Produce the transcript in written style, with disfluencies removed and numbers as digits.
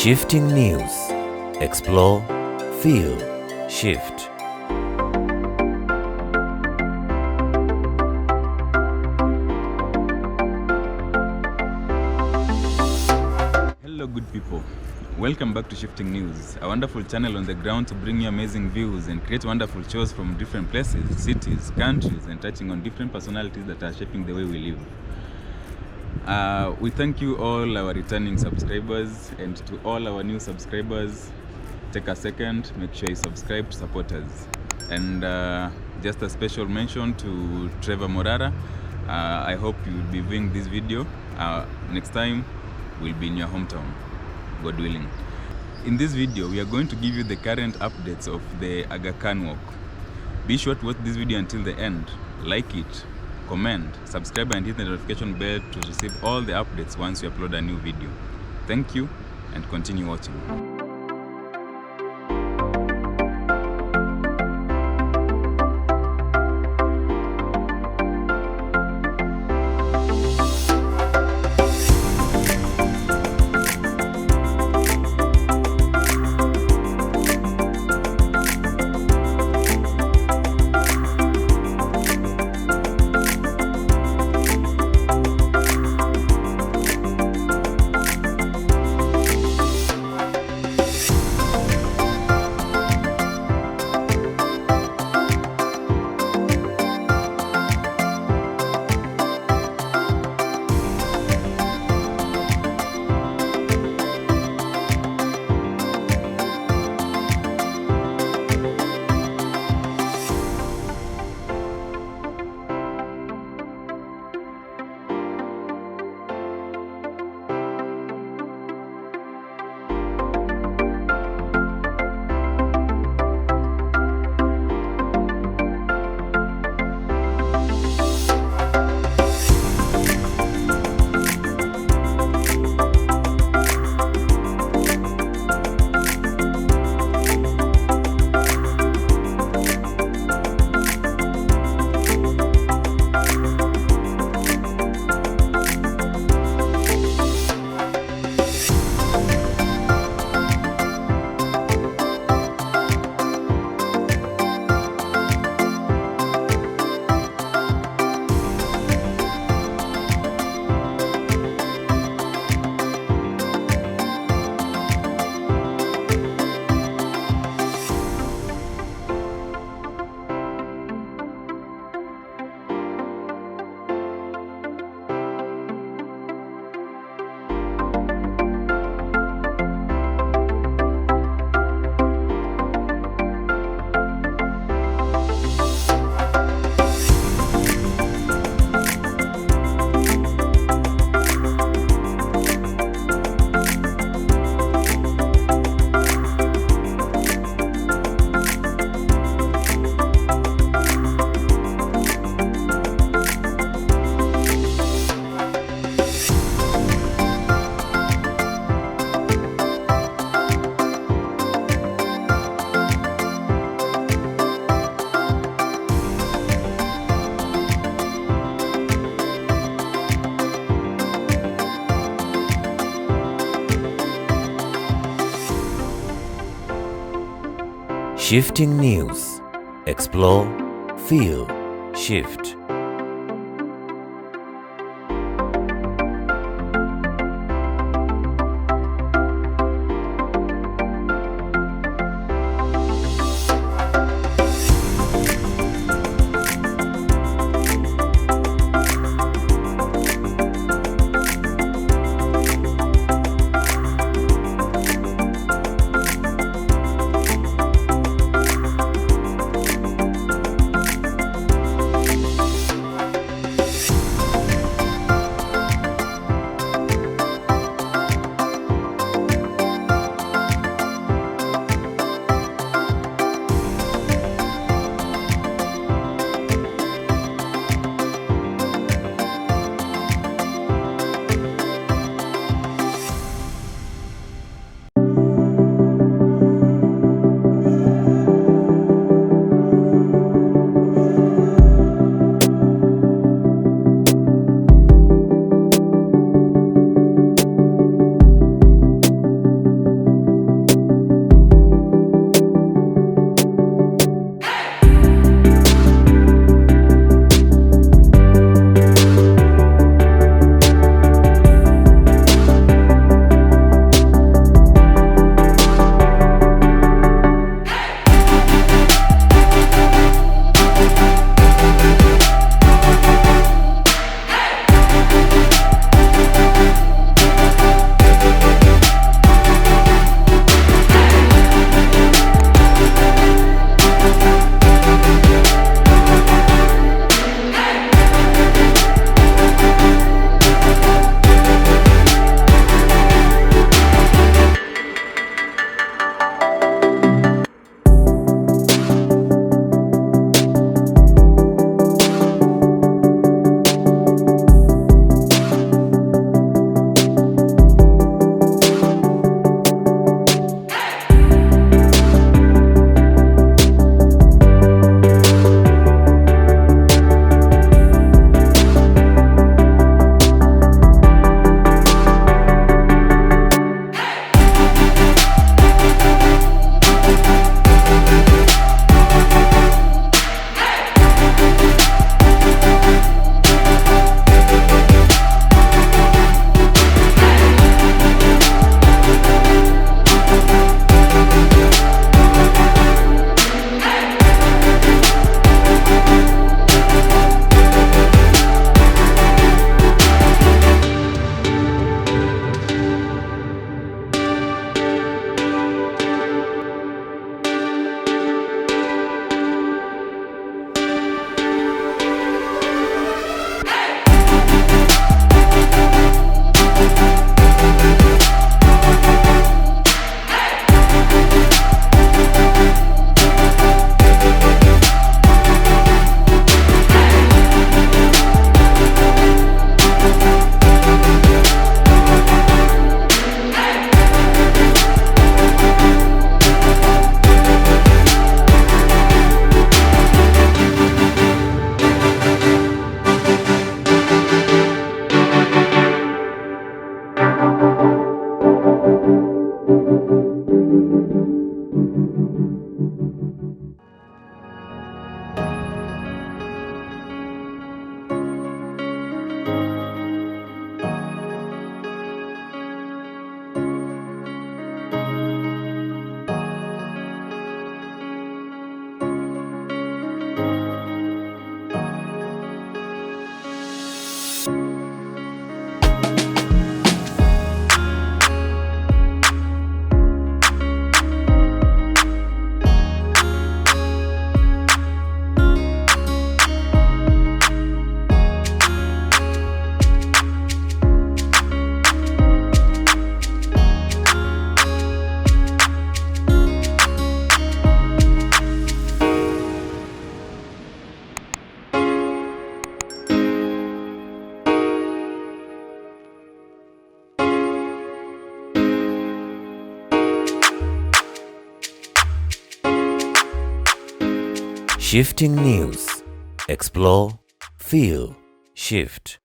Shifting News. Explore, feel, shift. Hello good people, welcome back to Shifting News, a wonderful channel on the ground to bring you amazing views and create wonderful shows from different places, cities, countries, and touching on different personalities that are shaping the way we live. We thank you all our returning subscribers, and to all our new subscribers, take a second, make sure you subscribe to support us. And just a special mention to Trevor Morara. I hope you will be viewing this video. Next time we'll be in your hometown, God willing. In this video we are going to give you the current updates of the Aga Khan Walk. Be sure to watch this video until the end, like it, comment, subscribe and hit the notification bell to receive all the updates once we upload a new video. Thank you and continue watching. Shifting News. Explore, feel, shift. Shifting News. Explore, feel, shift.